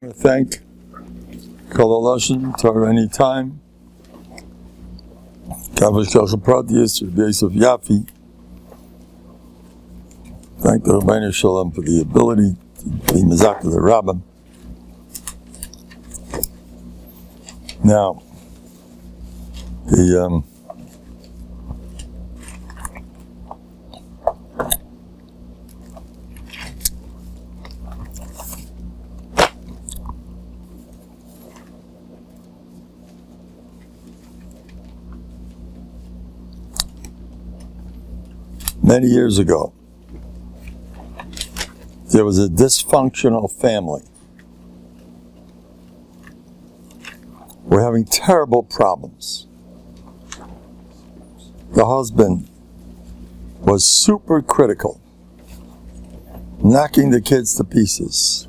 Thank Kol Torah anytime. Kavash Proteus, Yosef Yafi. Thank the Rabbeinu Shalom for the ability to be Mizak of the Rבים. Now, many years ago, there was a dysfunctional family. We're having terrible problems. The husband was super critical, knocking the kids to pieces,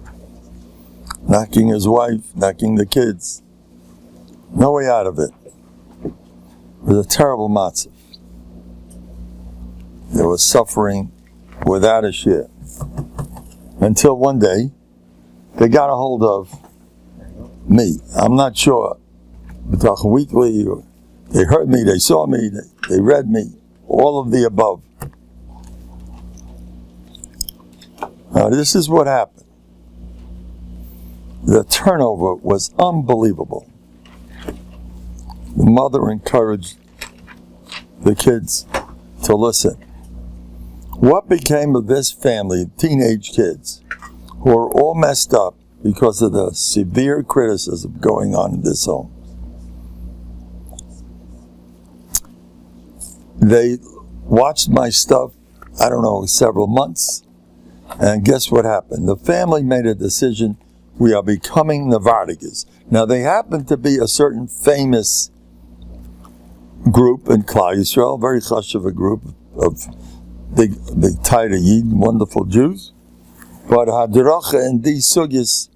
knocking his wife, knocking the kids. No way out of it. It was a terrible matzah. There was suffering without a share. Until one day, they got a hold of me. I'm not sure. Bטחון weekly, or they heard me, they saw me, they read me, all of the above. Now, this is what happened. The turnover was unbelievable. The mother encouraged the kids to listen. What became of this family, teenage kids, who are all messed up because of the severe criticism going on in this home? They watched my stuff, I don't know, several months, and guess what happened? The family made a decision, we are becoming Novandigas. Now, they happen to be a certain famous group in Klal Yisrael, very chashuv group of big tied Yid, wonderful Jews, but hadracha and these sugyas,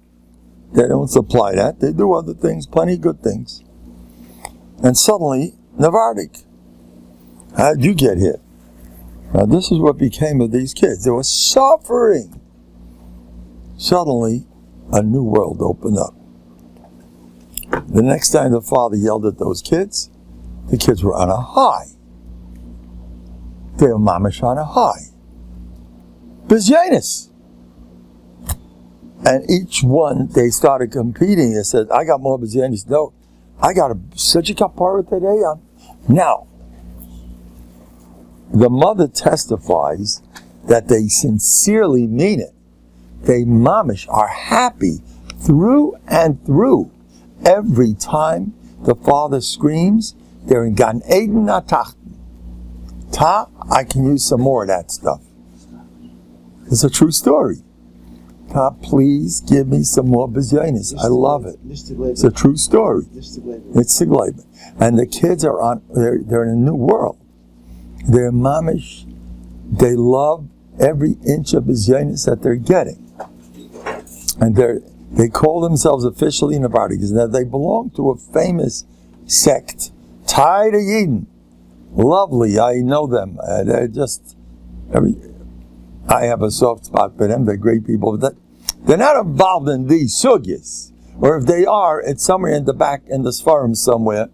they don't supply that. They do other things, plenty of good things. And suddenly, Novandik. How did you get here? Now this is what became of these kids. They were suffering. Suddenly, a new world opened up. The next time the father yelled at those kids, the kids were on a high. They were mamish on a high. Bizyanis. And each one, they started competing. They said, I got more bizyanis. No, I got such a kapara today. Now, the mother testifies that they sincerely mean it. They mamish are happy through and through. Every time the father screams, they're in Gan Eden Atachten. Ta, I can use some more of that stuff. It's a true story. Ta, please give me some more bizyanis. I love it. It's a true story. It's sigleiben. And the kids are they're in a new world. They're mamish. They love every inch of bizyanis that they're getting. And they call themselves officially Novandigas. Now they belong to a famous sect, tied to Yidden. Lovely, I know them. They're just, I have a soft spot for them. They're great people. But they're not involved in these sugyas. Or if they are, it's somewhere in the back, in the Sfarim somewhere.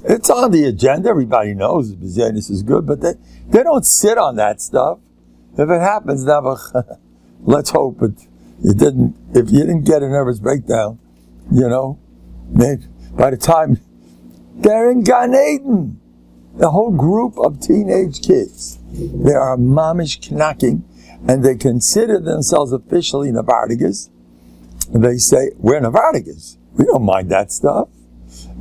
It's on the agenda. Everybody knows Bizyanis is good, but they don't sit on that stuff. If it happens, let's hope it didn't. If you didn't get a nervous breakdown, maybe by the time they're in Gan Eden. The whole group of teenage kids, they are mamish knocking, and they consider themselves officially Novandigas. And they say, we're Novandigas. We don't mind that stuff.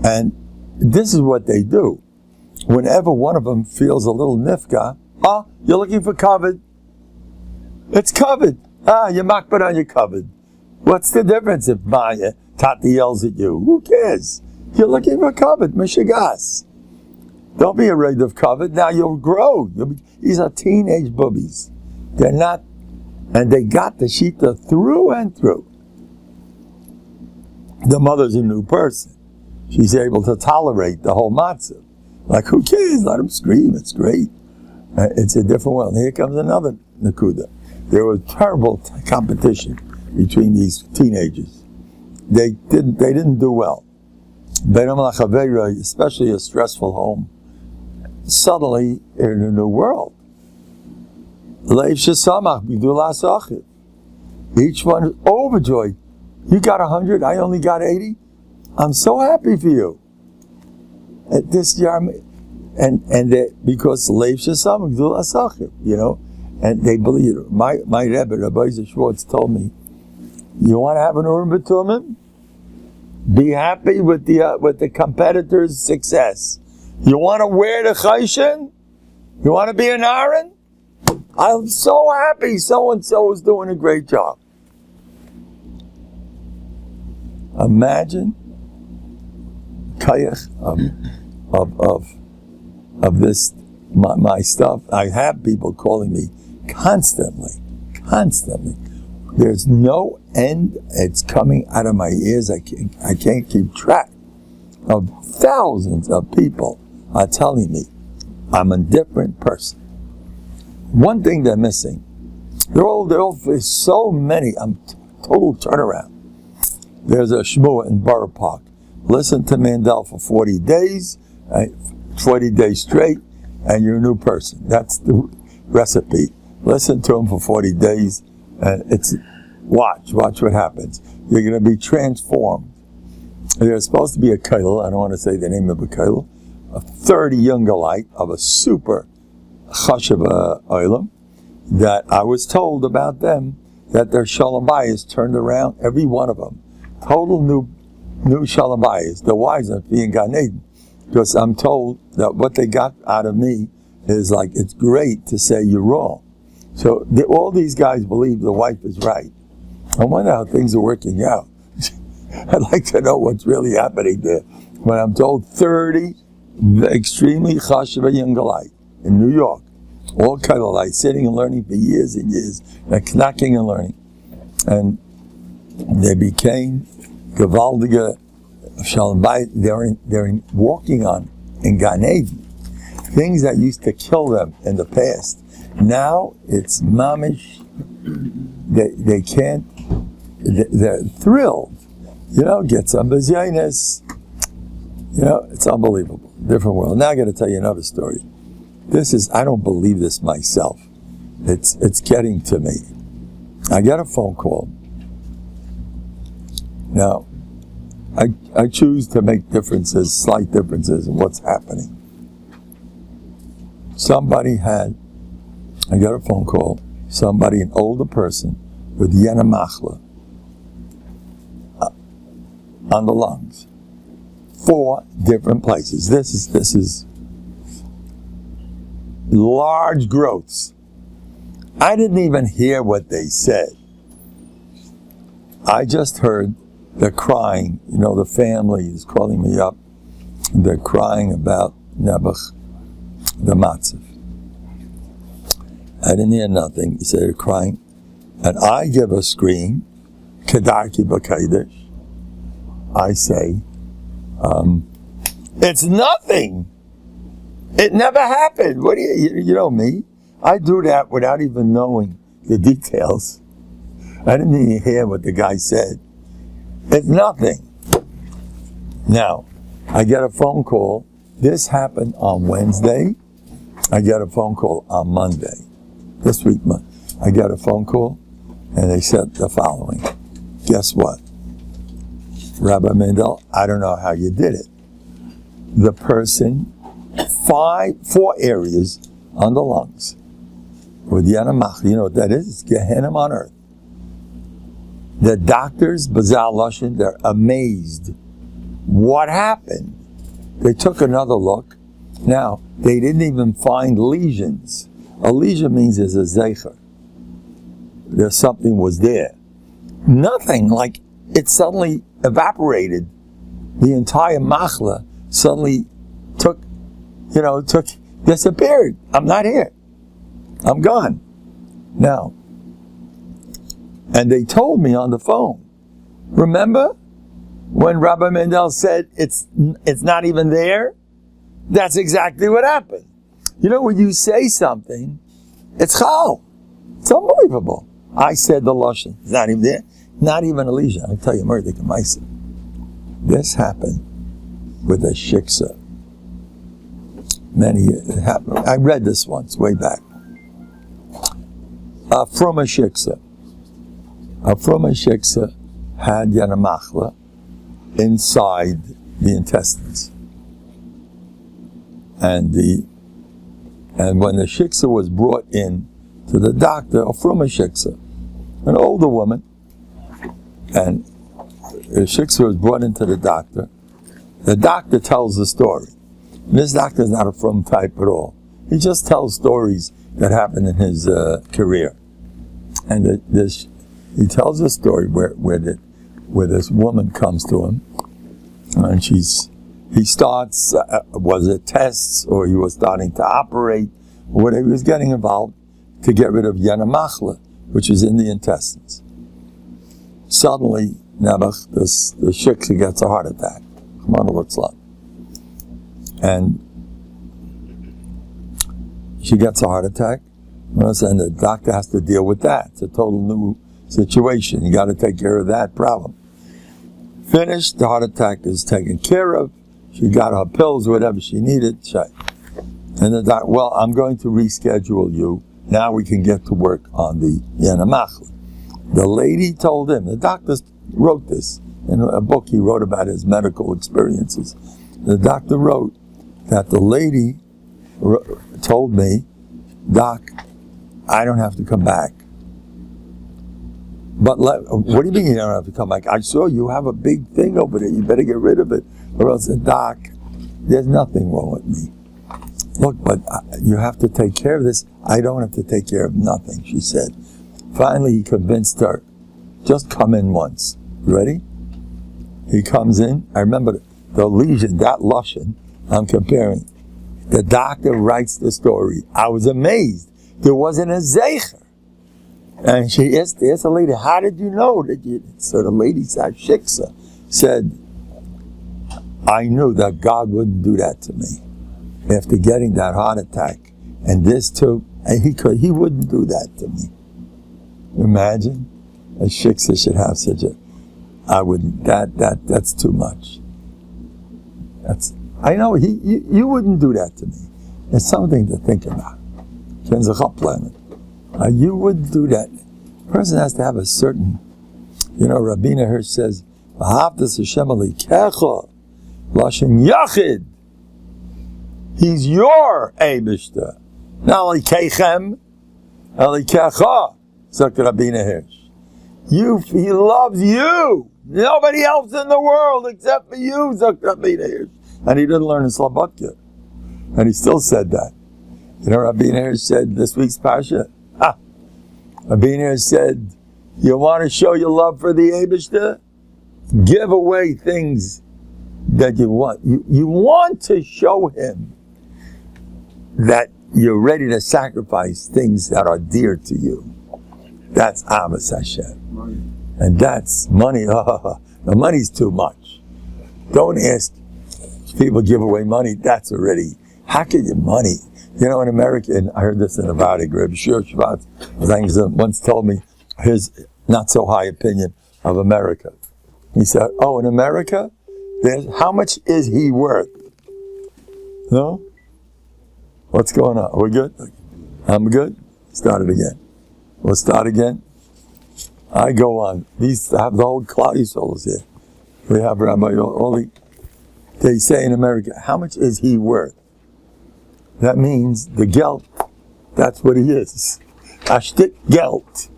And this is what they do. Whenever one of them feels a little nifka, you're looking for covered. It's covered. You makbid on your covered. What's the difference if my tati yells at you? Who cares? You're looking for covered, mishigas. Don't be afraid of covet. Now you'll grow. These are teenage boobies. They're not, and they got the shita through and through. The mother's a new person. She's able to tolerate the whole matzah. Like, who cares? Let them scream. It's great. It's a different world. Here comes another nakuda. There was terrible competition between these teenagers. they didn't do well. Especially a stressful home. Suddenly, in a new world. Each one is overjoyed. You got 100, I only got 80. I'm so happy for you. At this year, because and they believe it. My Rebbe, Rabbi Schwartz, told me, you want to have an Urim B'Tumim? Be happy with the competitor's success. You want to wear the Chayshin? You want to be an Aaron? I'm so happy so-and-so is doing a great job. Imagine kayach of this, my stuff. I have people calling me constantly. There's no end. It's coming out of my ears. I can't keep track of thousands of people are telling me I'm a different person. One thing they're missing, they're all so many. I'm total turnaround. There's a shmua in Borough Park. Listen to Mendel for 40 days, 40 days straight, and you're a new person. That's the recipe. Listen to him for 40 days, and watch what happens. You're going to be transformed. There's supposed to be a kollel, I don't want to say the name of a kollel, a 30 Youngelite of a super chashav oilam, that I was told about them, that their shalom bayis turned around, every one of them. Total new shalom bayis. The wives are being Gan Eden. Because I'm told that what they got out of me is like, it's great to say you're wrong. So all these guys believe the wife is right. I wonder how things are working out. I'd like to know what's really happening there. When I'm told 30 extremely chashav Youngelite in New York, all kollelite, sitting and learning for years and years, and knocking and learning. And they became gewaldige shalom bayis. They're walking on in Gan Eden. Things that used to kill them in the past. Now it's mamish. They can't. They're thrilled. Get some bezyanis. It's unbelievable. Different world. Now I got to tell you another story. I don't believe this myself. It's getting to me. I get a phone call. Now, I choose to make slight differences in what's happening. I got a phone call, an older person with yena machla on the lungs. 4 different places. This is large growths. I didn't even hear what they said. I just heard they're crying. The family is calling me up. They're crying about Nebuch, the matzav. I didn't hear nothing. He said they're crying. And I give a scream, Kedarki B'Kodesh. I say, it's nothing. It never happened. What do you know me? I do that without even knowing the details. I didn't even hear what the guy said. It's nothing. Now, I get a phone call. This happened on Wednesday. I get a phone call on Monday. This week, I get a phone call, and they said the following. Guess what? Rabbi Mendel, I don't know how you did it. The person, 4 areas on the lungs with Yanamach. You know what that is? It's Gehenna on earth. The doctors, Bazal Lushin, they're amazed. What happened? They took another look. Now, they didn't even find lesions. A lesion means there's a zeicher. There's something was there. Nothing, like it suddenly evaporated. The entire machla suddenly disappeared. I'm not here. I'm gone. Now, and they told me on the phone, remember when Rabbi Mendel said it's not even there? That's exactly what happened. When you say something, it's chal. It's unbelievable. I said the lashon. It's not even there. not even a lesion. I tell you, Murdik and Maisa. This happened with a shiksa. It happened. I read this once, way back. From a shiksa. From a shiksa had yanamachla inside the intestines. And when the shiksa was brought in to the doctor, from a shiksa, an older woman, and the shiksa was brought into the doctor tells the story. And this doctor is not a from type at all. He just tells stories that happened in his career. And he tells a story where this woman comes to him, and he starts, was it tests, or he was starting to operate, or whatever, he was getting involved to get rid of yanamachla, which is in the intestines. Suddenly, Nebuch, the shiksa gets a heart attack. And she gets a heart attack, and the doctor has to deal with that. It's a total new situation. You got to take care of that problem. Finished, the heart attack is taken care of. She got her pills, whatever she needed. And the doctor, well, I'm going to reschedule you. Now we can get to work on the yanamachla. The lady told him, the doctor wrote this in a book he wrote about his medical experiences. The doctor wrote that the lady told me, Doc, I don't have to come back. But what do you mean you don't have to come back? I saw you have a big thing over there. You better get rid of it. Or else, Doc, there's nothing wrong with me. Look, but you have to take care of this. I don't have to take care of nothing, she said. Finally, he convinced her, just come in once. Ready? He comes in. I remember the lesion, that lushan, I'm comparing. The doctor writes the story. I was amazed. There wasn't a zeicher. And she asked the lady, how did you know that you... So the lady said, Shiksa, said, I knew that God wouldn't do that to me. After getting that heart attack, and this too, and he wouldn't do that to me. Imagine a shiksa should have such a... I wouldn't. That's too much. I know you wouldn't do that to me. It's something to think about. You wouldn't do that. A person has to have a certain, Rabbeinu Hirsch says, "V'havtas Hashem alikecha, lashon yachid." He's your Eibishter. Not alikechem, alikecha, said Rabbeinu Hirsch. He loves you. Nobody else in the world except for you, said Rabbeinu Hirsch. And he didn't learn in Slobodka. And he still said that. Rabbeinu Hirsch said this week's Pasha. Rabbeinu Hirsch said, you want to show your love for the Eibishter? Give away things that you want. You want to show him that you're ready to sacrifice things that are dear to you. That's Ahavas Hashem. And that's money. The money's too much. Don't ask people give away money. That's already, how can you money? In America, and I heard this in Nevada, Bashir Shabbat once told me his not so high opinion of America. He said, in America, how much is he worth? No? What's going on? Are we good? I'm good? Start it again. We'll start again. I go on. These have the whole Klal Yisrael here. We have Rabbi Oli. They say in America, how much is he worth? That means the gelt, that's what he is. Ashtik gelt.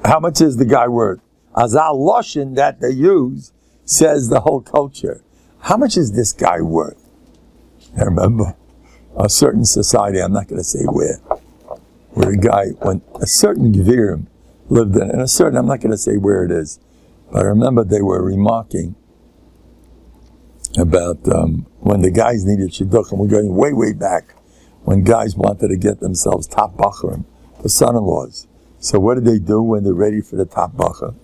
How much is the guy worth? Azal Loshin that they use says the whole culture. How much is this guy worth? I remember a certain society, I'm not going to say where a guy, when a certain Gevirim lived in a certain, I'm not going to say where it is, but I remember they were remarking about when the guys needed shidduchim. We're going way, way back when guys wanted to get themselves top bachurim, the son-in-laws. So what did they do when they're ready for the top bachur?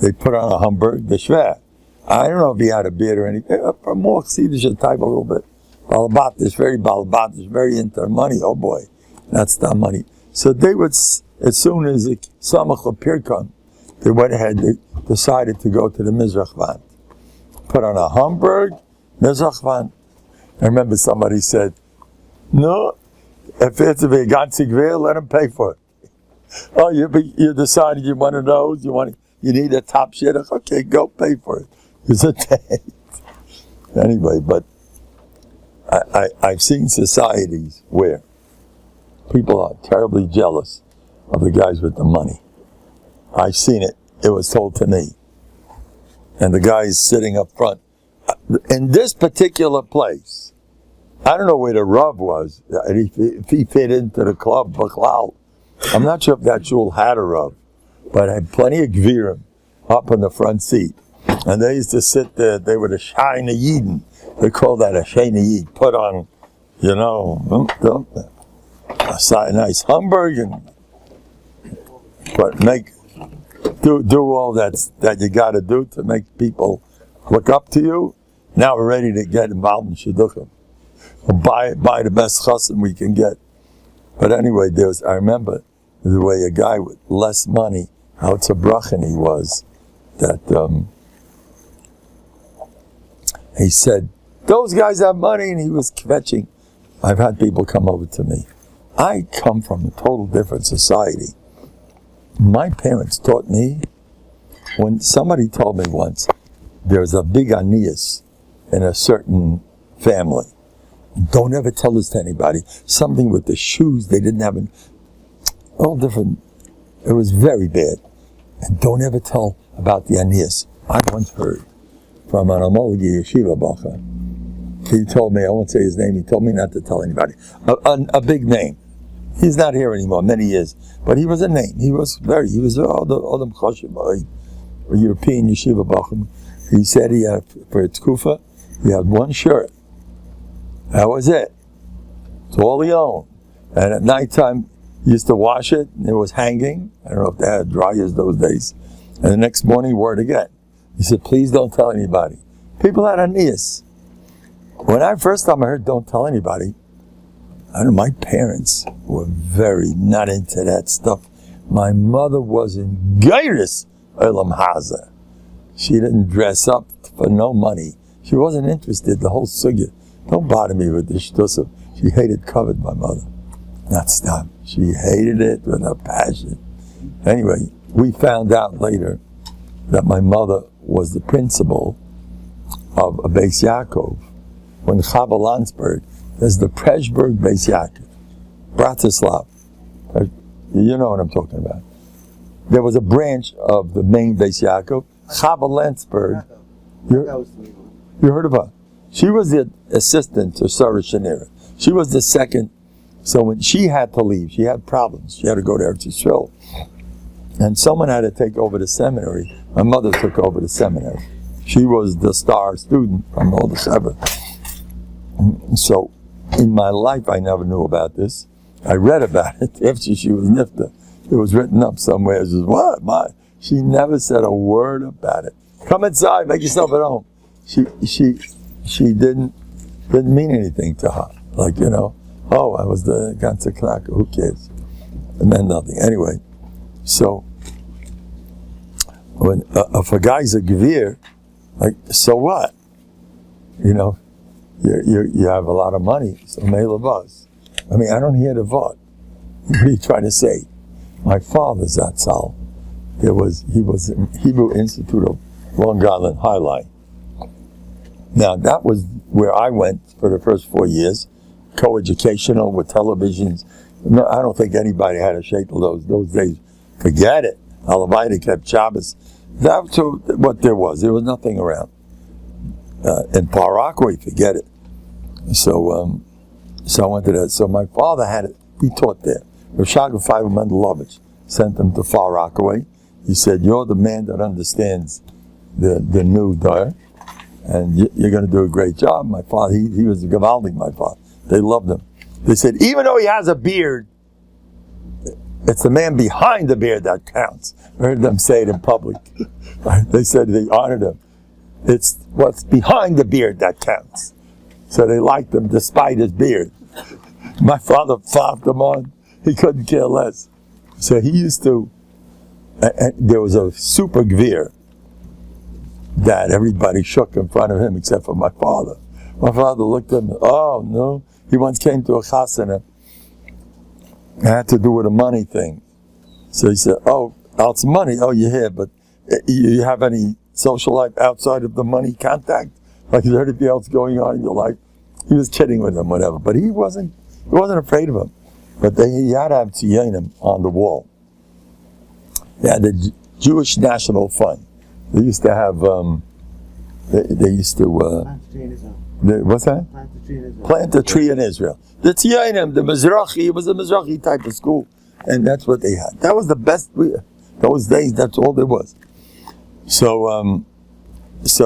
They put on a Hamburg, the shver. I don't know if he had a beard or anything. A more chassidish type a little bit. Balabatish, very into their money. Oh boy, that's the money. So they would, as soon as the samach appeared, they went ahead, they decided to go to the Mizrachwand. Put on a Hamburg, Mizrachwand. I remember somebody said, no, if it's a ganze Gewehr, let them pay for it. Oh, you decided you want those, you need a top shidduch, okay, go pay for it. It's a day. Anyway, but I've seen societies where people are terribly jealous of the guys with the money. I've seen it. It was told to me. And the guy's sitting up front. In this particular place, I don't know where the Rav was. If he fit into the club, Bachlal. I'm not sure if that shul had a Rav, but I had plenty of Gvirim up in the front seat. And they used to sit there. They were the Shayna Yidin. They call that a Shayna Yid. Put on, a nice Hamburg and do all that you got to do to make people look up to you. Now we're ready to get involved in shidduchim. Buy the best chassan we can get. But anyway, I remember the way a guy with less money, how tzabrachin he was, that he said, those guys have money, and he was kvetching. I've had people come over to me. I come from a total different society. My parents taught me, when somebody told me once, there's a big anias in a certain family. Don't ever tell this to anybody. Something with the shoes, they didn't have all different. It was very bad. And don't ever tell about the anias. I once heard from an Amolgi Yeshiva Bacha. He told me, I won't say his name, he told me not to tell anybody. A big name. He's not here anymore, many years. But he was a name. He was Adam Choshev, a European Yeshiva Bacha. He said he had, for a tkufa, he had one shirt. That was it. It's all he owned. And at nighttime, he used to wash it, and it was hanging. I don't know if they had dryers those days. And the next morning, he wore it again. He said, please don't tell anybody. People had anias. When first time I heard don't tell anybody, I don't know, my parents were very not into that stuff. My mother was in Geiris Olam Haza. She didn't dress up for no money. She wasn't interested, the whole sugya. Don't bother me with this shtusah. She hated covered, my mother. Not stop. She hated it with a passion. Anyway, we found out later that my mother was the principal of a Beis Yaakov. When Chava Landsberg, there's the Preshberg Beis Yaakov, Bratislav. You know what I'm talking about. There was a branch of the main Beis Yaakov, Chava Landsberg. You heard of her? She was the assistant to Sarah Shanira. She was the second. So when she had to leave, she had problems. She had to go to Eretz Yisrael. And someone had to take over the seminary. My mother took over the seminary. She was the star student from all the seven. So in my life, I never knew about this. I read about it after she was nifta. It was written up somewhere. I said, what? She never said a word about it. Come inside, make yourself at home. She didn't mean anything to her. Like, oh, I was the ganze Knacker, who cares? It meant nothing. Anyway, so when if a guy's a gevir, like, so what? You have a lot of money, so mele buzz. I mean, I don't hear the vod. What are you trying to say? My father's Zatzal. He was in Hebrew Institute of Long Island Highlight. Now, that was where I went for the first 4 years, co-educational with televisions. No, I don't think anybody had a sheitel those days. Forget it. Halavai kept Shabbos. That's what there was. There was nothing around. In Far Rockaway, forget it. So I went to that. So my father had it. He taught there. Rashaga Five Mendelovich sent him to Far Rockaway. He said, you're the man that understands the new there, and you're going to do a great job. My father, he was a Gavaldi, my father. They loved him. They said, even though he has a beard, it's the man behind the beard that counts. I heard them say it in public. They said they honored him. It's what's behind the beard that counts. So they liked him despite his beard. My father flopped him on. He couldn't care less. So he used to, And there was a super gvir that everybody shook in front of him except for my father. My father looked at me, oh no. He once came to a chasana. It had to do with a money thing. So he said, oh, it's money. Oh, you're here, but you have any social life outside of the money contact? Like, is there anything else going on in your life? He was kidding with him, whatever. But he wasn't afraid of him. But he had to have tziyonim on the wall. They had the Jewish National Fund. They used to have, they used to, what's that? Plant a tree in Israel. The tziyonim, the Mizrahi, it was a Mizrahi type of school. And that's what they had. That was the best, those days, that's all there was. So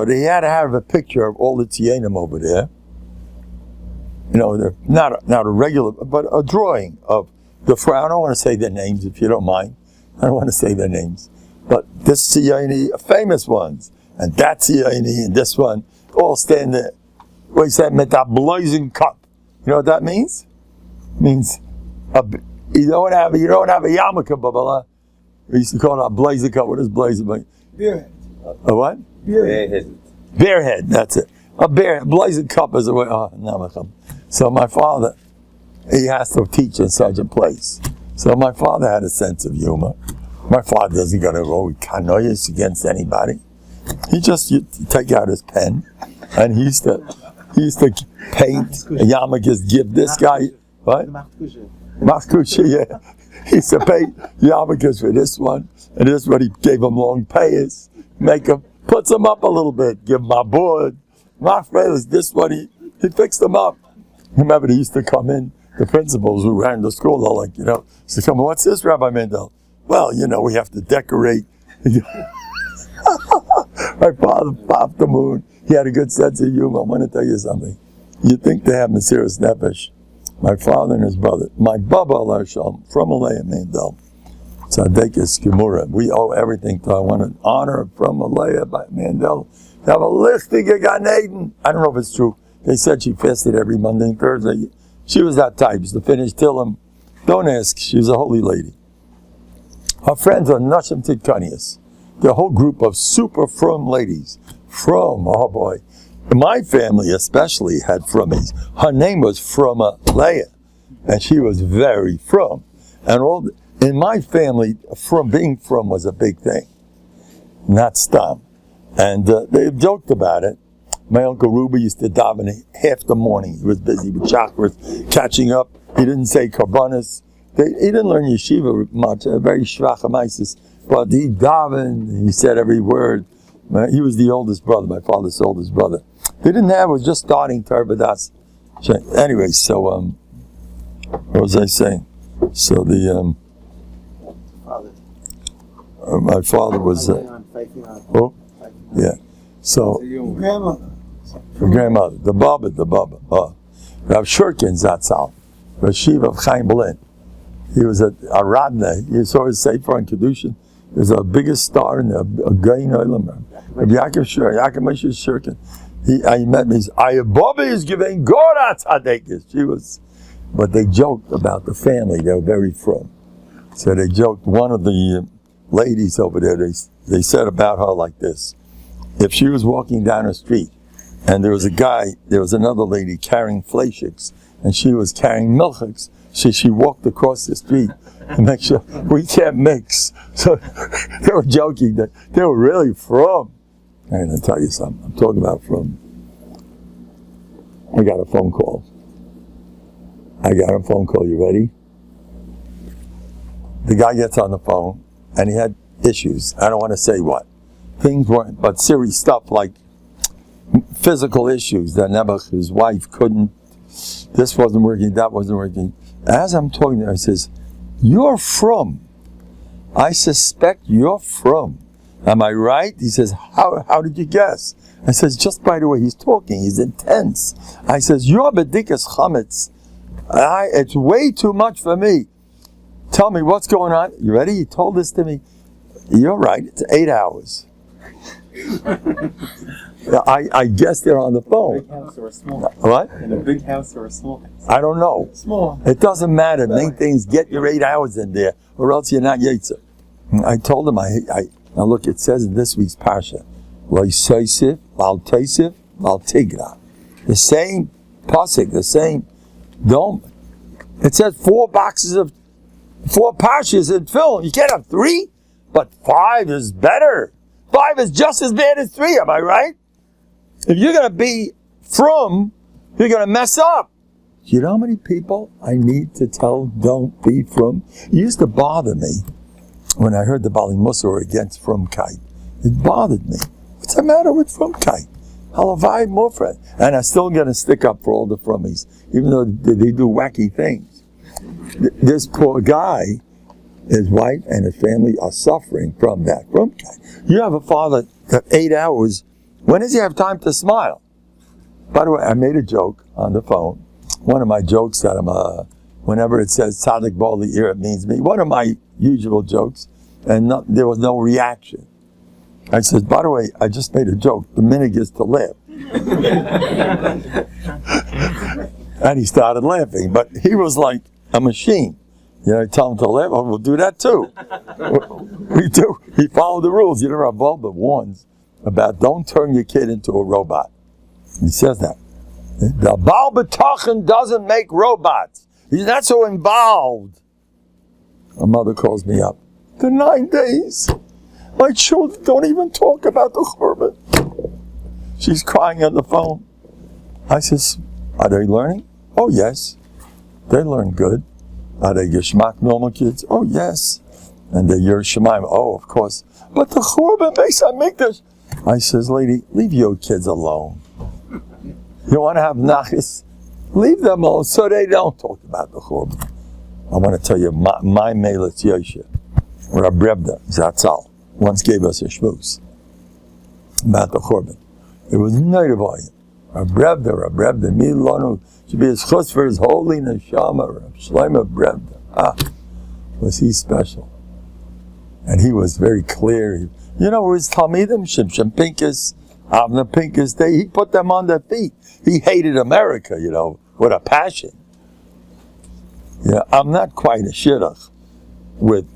they had to have a picture of all the tziyonim over there. You know, they're not a regular, but a drawing of the, I don't want to say their names if you don't mind. I don't want to say their names. But this tziyoni, famous ones, and that tziyoni, and this one, all stand there. What he said, with a blazing cup. You know what that means? It means you don't have a yarmulke, blah. We used to call it a blazing cup. What is blazing mean? Beerhead. A what? Beerhead. Beerhead, that's it. A blazing cup is a way. So my father, he has to teach in such a place. So my father had a sense of humor. My father doesn't go to go canoyas against anybody. He just take out his pen, and he used to paint a yarmulkes, give this guy what? Machkusha, yeah. He used to paint yarmulkes for this one, and this one he gave him long payas, puts them up a little bit, give him a board. This one he fixed them up. Remember, he used to come in. The principals who ran the school are like, used to come, what's this, Rabbi Mendel? Well, we have to decorate. My father popped the moon. He had a good sense of humor. I want to tell you something. You think they have Mesiras Nefesh. My father and his brother, my Baba Alar Shalom, from Alea Mendel, Tzadekis Gemura. We owe everything to, I want to honor from Alea by Mendel. They have a listing of Gan Eden. I don't know if it's true. They said she fasted every Monday and Thursday. She was that type. She used to finish Tillim. Don't ask. She was a holy lady. Her friends are Nashim Tidkanias. They're a whole group of super frum ladies. Frum, oh boy. My family especially had frummies. Her name was Fruma Leah. And she was very frum. And in my family, being frum was a big thing. Not stam. And they joked about it. My Uncle Ruby used to daven half the morning. He was busy with chakras, catching up. He didn't say karbanis. He didn't learn yeshiva much, very shvachamaisis. But he davened, he said every word. He was the oldest brother, my father's oldest brother. They didn't have, it was just starting Tarvadas. Anyway, so, what was I saying? So my father was, yeah. So, grandmother, the Baba. Rav Shurkin Zatzal, Rashiv of Chaim Berlin. He was a Radna. You saw his Sefer on Kedushin. He was the biggest star in the Gain Olam. Rav Yaakov Moshe Shurkin. He met me. Baba is giving Gorat Hadekis. She was, but they joked about the family. They were very frum. So they joked. One of the ladies over there, they said about her like this: if she was walking down the street, and there was another lady carrying fleishiks, and she was carrying milchiks. She walked across the street to make sure we can't mix. So they were joking that they were really frum. I'm going to tell you something. I'm talking about frum. I got a phone call. You ready? The guy gets on the phone, and he had issues. I don't want to say what. Things weren't, but serious stuff like physical issues that Nebuch, his wife, couldn't. This wasn't working, that wasn't working. As I'm talking to him, he says, "You're frum. I suspect you're frum. Am I right?" He says, How did you guess? I says, just by the way he's talking, he's intense. I says, "You're bedikas chametz. It's way too much for me. Tell me what's going on." You ready? He told this to me. You're right, it's 8 hours. I guess they're on the phone. Big house or a small house? What? In a big house or a small house? I don't know. Small. It doesn't matter. Main thing is get your 8 hours in there, or else you're not Yetzer. I told him, now look, it says in this week's Parsha, Lo Yisosif, Al Tosif, Al Tigra. The same pasuk, the same dome. It says 4 parshas in film. You can't have 3, but 5 is better. 5 is just as bad as 3, am I right? If you're going to be from, you're going to mess up. You know how many people I need to tell don't be from? It used to bother me when I heard the Bali Musar against frumkeit. It bothered me. What's the matter with frumkeit? Halavai Mufred. And I'm still going to stick up for all the frummies, even though they do wacky things. This poor guy, his wife and his family are suffering from that frumkeit. You have a father that 8 hours, when does he have time to smile? By the way, I made a joke on the phone. One of my jokes that whenever it says Tzaddik Bali ear, it means me. One of my usual jokes, and there was no reaction. I said, by the way, I just made a joke. The minute is to laugh. And he started laughing, but he was like a machine. You know, I tell him to laugh, oh, we'll do that too. We do. He followed the rules. You know, Rav Wolbe warns about don't turn your kid into a robot. He says that. The bטחון doesn't make robots. He's not so involved. My mother calls me up. The 9 days. My children don't even talk about the churban. She's crying on the phone. I says, are they learning? Oh, yes. They learn good. Are they Geshmak normal kids? Oh, yes. And they're Yerushalayim. Oh, of course. But the churban makes I make this. I says, lady, leave your kids alone. You want to have nachis? Leave them alone so they don't talk about the churban. I want to tell you, my Meilitz Yoshe, Rabrebda Zatzal, once gave us a shmooze about the churban. It was native of him. Rabrebda, Milonu, should be his chus for his holy neshama, Rab Shlomo Rabrebda. Was he special? And he was very clear. You know, his Talmidim, Shimshon Pincus, Avner Pincus, he put them on their feet. He hated America, you know, with a passion. You know, I'm not quite a shidduch with,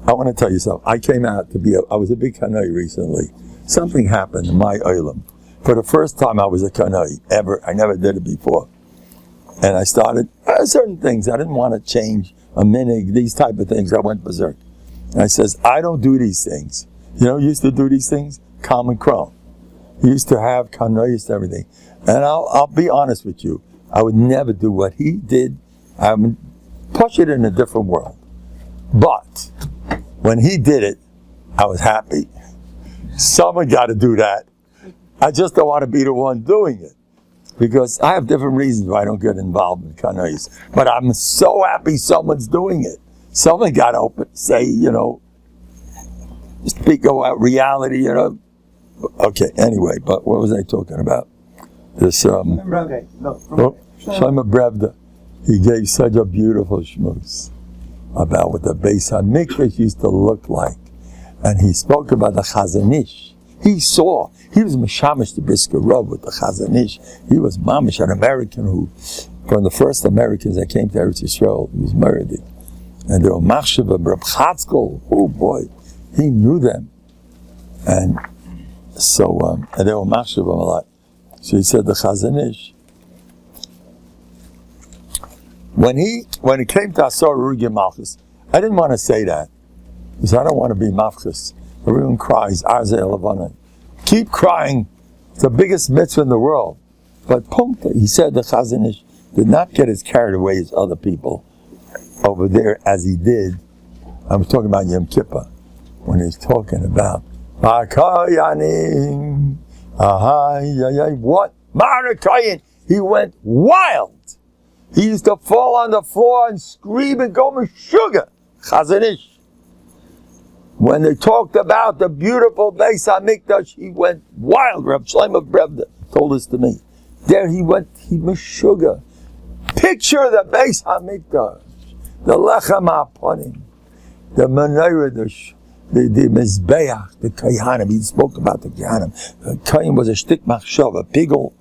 I want to tell you something. I came out to be, I was a big kanoi recently. Something happened in my olam. For the first time I was a kanoi, ever. I never did it before. And I started, certain things, I didn't want to change a minig, these type of things. I went berserk. And I says, I don't do these things. You know who used to do these things? Common Chrome. He used to have kanois and everything. And I'll be honest with you. I would never do what he did. I would push it in a different world. But when he did it, I was happy. Someone got to do that. I just don't want to be the one doing it. Because I have different reasons why I don't get involved in kanois. But I'm so happy someone's doing it. Someone got to say, you know, speak about reality, you know. Okay, anyway, but what was I talking about? This, Shlomo Brevda, he gave such a beautiful shmooze about what the Beis HaMikdash used to look like. And he spoke about the Chazanish. He was Meshamish the Brisker Rov with the Chazanish. He was Mamish, an American who, from the first Americans that came to Eretz Yisrael, he was married. And they were Machshav and Reb Chatzkel. Oh boy, he knew them. And so, and they were Machshav a lot. So he said the Chazanish. When it came to Asar Urugim Malchus, I didn't want to say that. Because I don't want to be Malchus. Everyone cries, Arzeh Lavanan. Keep crying. It's the biggest mitzvah in the world. But Punkta, he said the Chazanish did not get as carried away as other people over there as he did. I was talking about Yom Kippur. When he was talking about Ma'akayanim. What? Marakayan. He went wild. He used to fall on the floor and scream and go Meshuggah. Chazanish. When they talked about the beautiful Beis HaMikdash, he went wild. Reb Shlomo Brevda told this to me. There he went, he Meshuggah. Picture the Beis HaMikdash. The Lechem HaPanim. The Menorah, the Mizbeach, the Kayanim. He spoke about the Kayanim. The Kayanim was a shtik machshav, a pigel.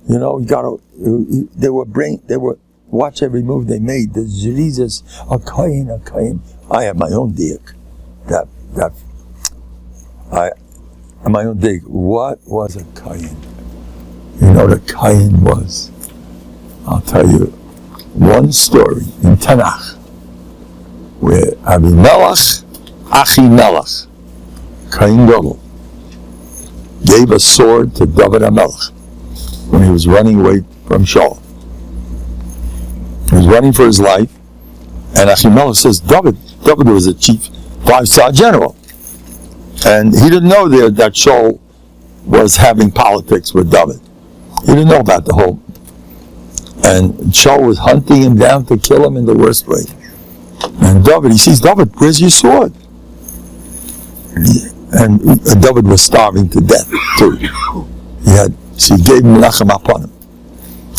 You know, they were watch every move they made. The Zerizas, a Kayin. I have my own diak. on my own dig, what was a Kayin? You know what a Kayin was? I'll tell you one story in Tanakh where Avimelech, Achimelech, Kayin Gadol, gave a sword to David HaMelech when he was running away from Shaul. He was running for his life, and Achimelech says, David was a chief 5-star general. And he didn't know that Shaul was having politics with David. He didn't know about the whole. And Shaul was hunting him down to kill him in the worst way. And he sees, David, where's your sword? And David was starving to death too. So he gave him lechem upon him.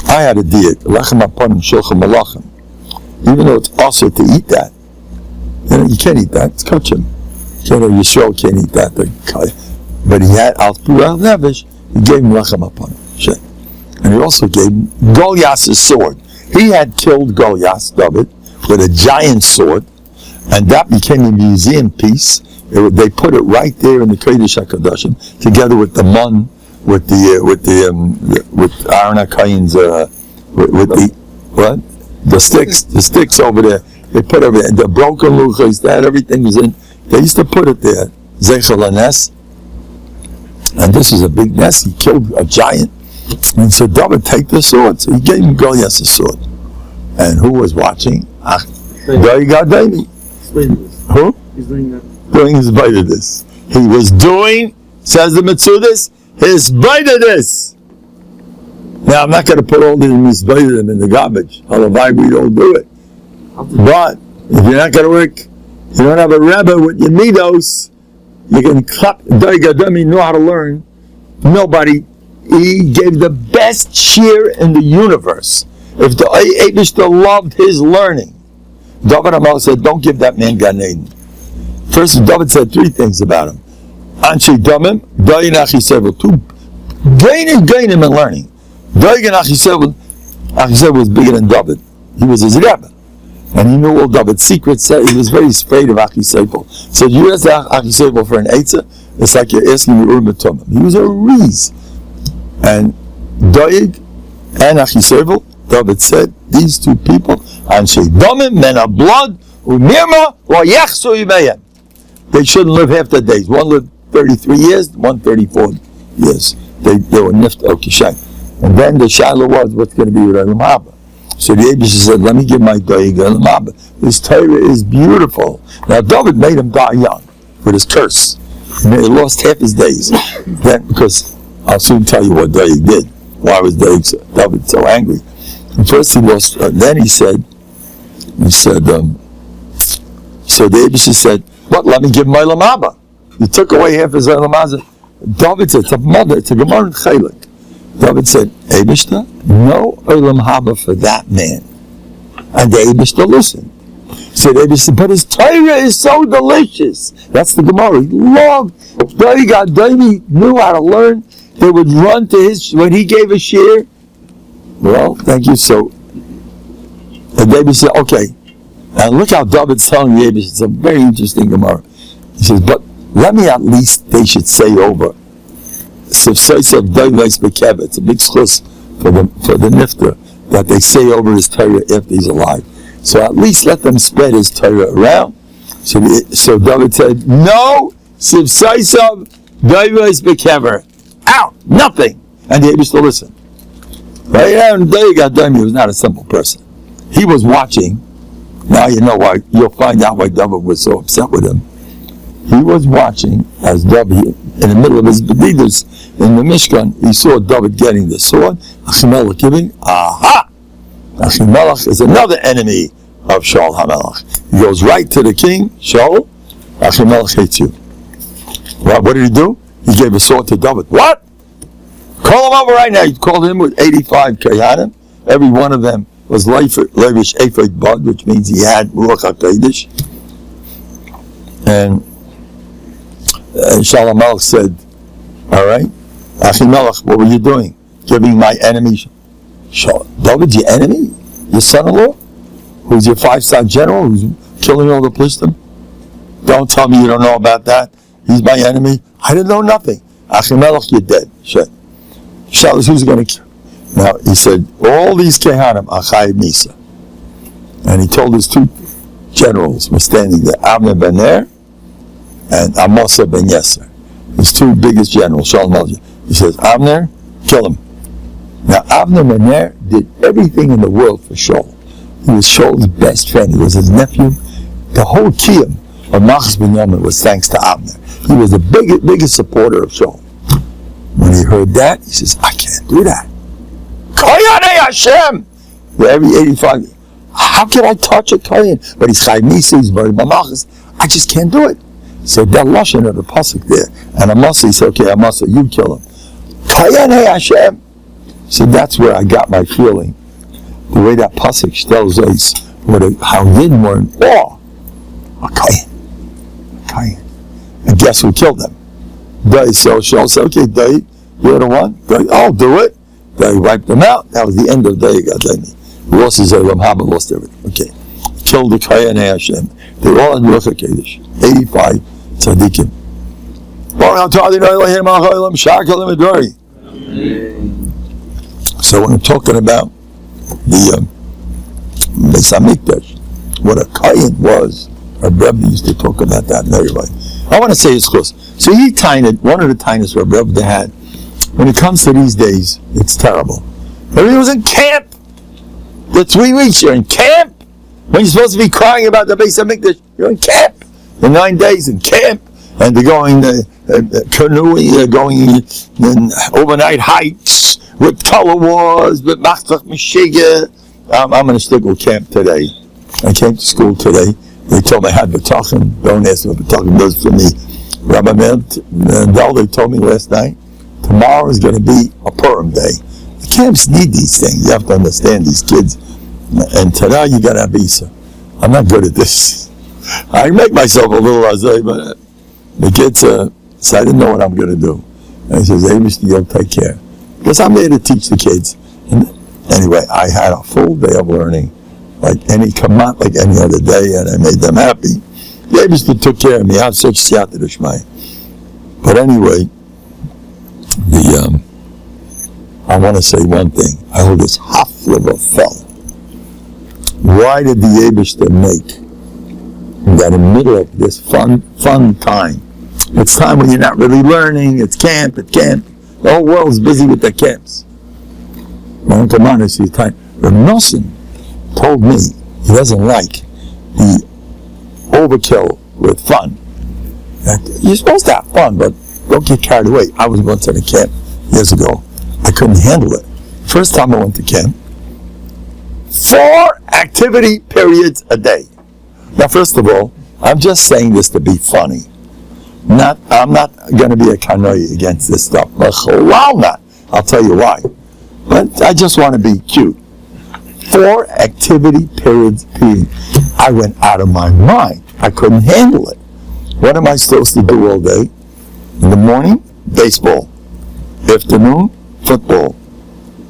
I had a diet, lechem upon him, shochem malachim. Even though it's also to eat that, you can't eat that. It's kachim. Yisrael can't eat that. But he had al purah nevish. He gave him lechem upon him. And he also gave him Goliath's sword. He had killed Goliath, David, with a giant sword, and that became a museum piece. They put it right there in the Kodesh HaKadoshim, together with the mun, with Aaron HaKain's, the sticks over there. They put everything, the broken luchos, that everything was in. They used to put it there, Zeichel HaNes, and this is a big nest. He killed a giant, and he said, David, take the sword. So he gave him Goliath's sword. And who was watching? Daimi. Who? He's doing that. Doing his bite of this. He was doing, says the Mitzudis, his bite of this. Now, I'm not going to put all the bite of them in the garbage. Otherwise, we don't do it. But if you're not going to work, you don't have a Rebbe with your midos, you can clap. Daimi knew how to learn. Nobody. He gave the best cheer in the universe. If the Eibishter loved his learning, David HaMelech said, don't give that man Gan Eden. First, David said 3 things about him. Anshe Damim, Dayin Achisevel, 2 gain him in learning. Dayin Achisevel was bigger than David. He was his Rebbe. And he knew all David's secrets. He was very afraid of Achisevel. He said, you ask Achisevel for an Eitzah, it's like you're asking the Urim Tumim. He was a Reez. And Doeg and Achisevel, David said, these 2 people, Anshe Damim, men of blood, Umirma, or Yechsu Yimeyem. They shouldn't live half their days. One lived 33 years, one 34 years. They were nift okishay. And then the shiloh was, what's going to be with Olam Haba? So the Eibishter said, let me give my Doeg Olam Haba. This Torah is beautiful. Now David made him die young with his curse. He lost half his days. Then, because I'll soon tell you what Doeg did. Why was David so angry? And first he lost, then he said, so the Eibishter said, what, let me give him my Olam Haba. You took away half his Olam Haba. David said, it's a Gemara in Chalik. David said, Eibishter, no Olam Haba for that man. And the Eibishter listened. So the Eibishter said, but his Torah is so delicious. That's the Gemara. He loved, David knew how to learn. They would run to when he gave a share. Well, thank you. So, and David said, okay. And look how David's telling the Eibishter. It's a very interesting Gemara. He says, but let me at least, they should say over. It's a big schus for the nifter that they say over his Torah if he's alive. So at least let them spread his Torah around. So David said, no, sivsaisav doivos bekever. Out, nothing. And the Eibishter listened. Right now, he was not a simple person. He was watching. Now you know why. You'll find out why David was so upset with him. He was watching as David, in the middle of his bedidas in the Mishkan, he saw David getting the sword. Achimelech giving. Aha! Achimelech is another enemy of Shaul HaMelech. He goes right to the king, Shaul. Achimelech hates you. What did he do? He gave a sword to David. What? Call him over right now. He called him with 85 Kayanim. Every one of them was Levish Ephod Bud, which means he had Ruach HaKodesh. And Shaul HaMelech said, all right, Achimelech, what were you doing? Giving my enemy, David's your enemy? Your son-in-law? Who's your 5-star general? Who's killing all the Plishtim? Don't tell me you don't know about that. He's my enemy. I didn't know nothing. Achimelech, you're dead. Shit. Shalos, who's going to kill? Now, he said, all these Kehanim, Achai Misa. And he told his two generals were standing there, Avner ben Ner and Amasa ben Yeser. His two biggest generals, Shalom Alja. He says, Avner, kill him. Now, Avner ben Ner did everything in the world for Shaul. He was Shaul's best friend. He was his nephew. The whole kiyum of Machas ben Yamin was thanks to Avner. He was the biggest supporter of Shaul. When he heard that, he says, I can't do that. Koyanei Hashem! Every 85, how can I touch a Koyan? But he's Chai Misa, he's very Mamachas. I just can't do it. So that Lashon of the Pasuk there. And Amasa, he said, okay, Amasa, you kill him. Koyanei Hashem! So that's where I got my feeling. The way that Pasuk tells us how hidden were in awe. A Koyan. And guess who killed them? So Shaul said, okay, Day, you're the one. I'll do it. They wiped them out. That was the end of Day Gadleni. He lost his Olam Haba, lost everything. Okay. Killed the Koyanei Hashem. They were all in Ruach HaKodesh. 85 tzaddikim. So when I'm talking about the Beis HaMikdash, what a Kohen was, our Rebbe used to talk about that in everybody. I want to say it's close. So one of the tiniest Rebbe they had, when it comes to these days, it's terrible. Everybody was in camp. The 3 weeks you're in camp. When you're supposed to be crying about the Beis HaMikdash, you're in camp. The 9 days in camp. And they're going canoeing, they're going in overnight hikes with color wars, with Machtach Meshiga. I'm in a shtickle camp today. I came to school today. They told me I had Bטחון. Don't ask me what Bטחon does for me. Rabbi Mendel, they told me last night, tomorrow is going to be a Purim day. The camps need these things. You have to understand these kids. And today you got to have Isa. I'm not good at this. I make myself a little azay, but the kids, so I didn't know what I'm going to do. And he says, Amish, you'll take care. Because I'm there to teach the kids. And anyway, I had a full day of learning, like any other day, and I made them happy. The Amish took care of me. I have such siyata d'shmai. But anyway, I want to say one thing. I hold this haflava fell. Why did the Yebishter make that in the middle of this fun time? It's time when you're not really learning. It's camp. The whole world's busy with their camps. My Uncle Manis, Reb Nosson told me he doesn't like the overkill with fun. That you're supposed to have fun, but don't get carried away. I was once in a camp years ago. I couldn't handle it. First time I went to camp, 4 activity periods a day. Now, first of all, I'm just saying this to be funny. I'm not going to be a kanoi against this stuff. I'll tell you why. But I just want to be cute. 4 activity periods. I went out of my mind. I couldn't handle it. What am I supposed to do all day? In the morning, baseball. Afternoon, football.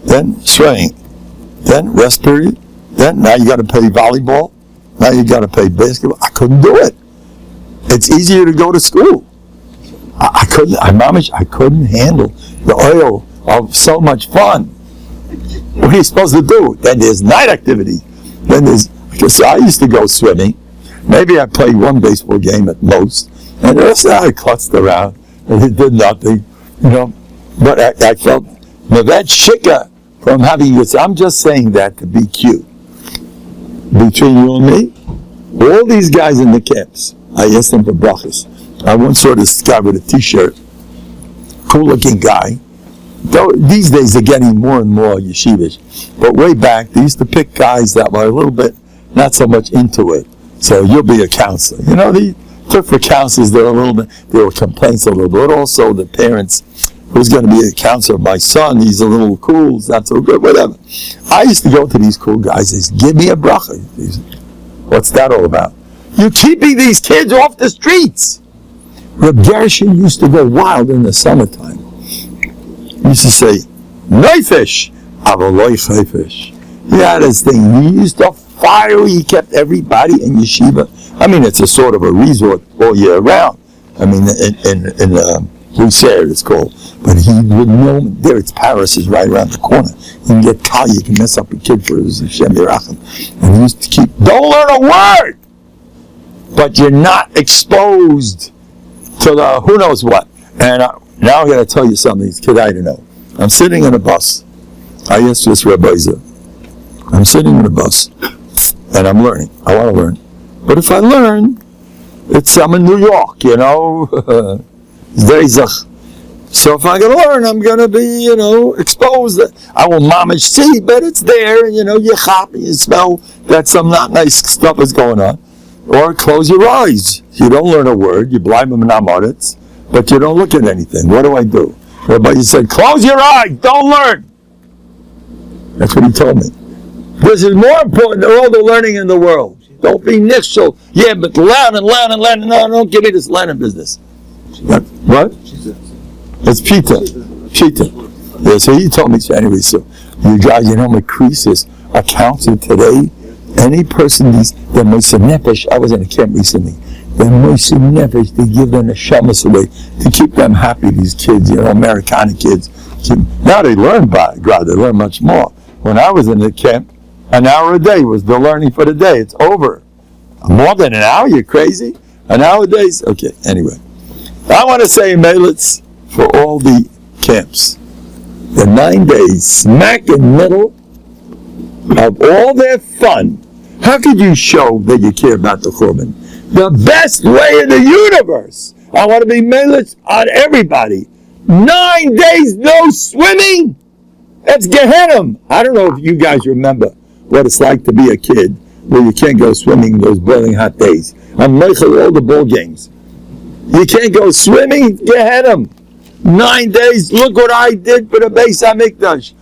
Then swaying. Then rest period. Then now you got to play volleyball. Now you got to play basketball. I couldn't do it. It's easier to go to school. I couldn't handle the oil of so much fun. What are you supposed to do? Then there's night activity. Because I used to go swimming. Maybe I played 1 baseball game at most. And the rest of that I clutched around. And it did nothing. But I felt that shika from having this. I'm just saying that to be cute. Between you and me, all these guys in the camps, I asked them for brachas. I once saw this guy with a t-shirt, cool-looking guy. These days they're getting more and more yeshivish. But way back, they used to pick guys that were a little bit not so much into it. So you'll be a counselor. They took for counselors, there were complaints a little bit. Also, the parents, who's going to be a counselor? My son, he's a little cool, he's not so good, whatever. I used to go to these cool guys and say, give me a bracha. What's that all about? You're keeping these kids off the streets. Reb Gershon used to go wild in the summertime. He used to say, Neifish, avaloi chayfish. He had his thing. He used to fire. He kept everybody in yeshiva I mean, it's a sort of a resort all year round. I mean, in Lucerne it's called. But he would know, there it's Paris is right around the corner. You can get Kali, you can mess up a kid for his Hashem Yerachim. And he used to keep, don't learn a word! But you're not exposed to the who knows what. And now I'm going to tell you something, this kid I don't know. I'm sitting in a bus. I asked this Rabbi Zah. I'm sitting in a bus, and I'm learning. I want to learn. But if I learn, I'm in New York, you know. It's very zach. So if I'm going to learn, I'm going to be, you know, exposed. I will mamish see, but it's there, and, you know, you chop, you smell that some not nice stuff is going on. Or close your eyes. You don't learn a word. You blind them in but you don't look at anything. What do? Everybody said, close your eyes, don't learn. That's what he told me. This is more important than all the learning in the world. Don't be nichshel. Yeah, but learn. No, don't give me this learning business. What? It's Pita. Yeah, so he told me, so anyway, so you guys, you know, McCrease's accountant today, any person, they're Moshe Nefesh, I was in a camp recently, they're Moshe Nefesh, they give them a shamas away to keep them happy, these kids, you know, Americana kids. Now they learn by God, they learn much more. When I was in the camp, an hour a day was the learning for the day. It's over. More than an hour? You're crazy? An hour a day? Okay, anyway. I want to say Melitz for all the camps. The 9 days, smack in the middle of all their fun. How could you show that you care about the Churban? The best way in the universe. I want to be Melitz on everybody. 9 days, no swimming? That's Gehenna. I don't know if you guys remember what it's like to be a kid where you can't go swimming those boiling hot days. I'm making all the ball games. You can't go swimming? Gehenna. 9 days. Look what I did for the Beis HaMikdash.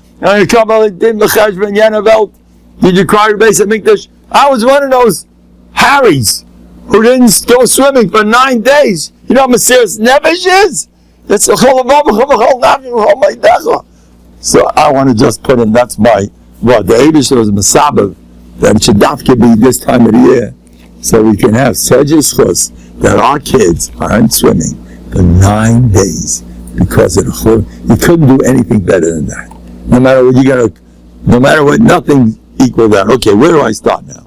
Did you cry to the Beis HaMikdash? I was one of those Harrys who didn't go swimming for 9 days. You know what Mesiras Nefesh is? It's a So I want to just put in, that's my, the Eibush was Masabah, that it should not be this time of the year, so we can have such a schus that our kids aren't swimming for 9 days because of the Churban. You couldn't do anything better than that. No matter what, nothing equal that. Okay, where do I start now?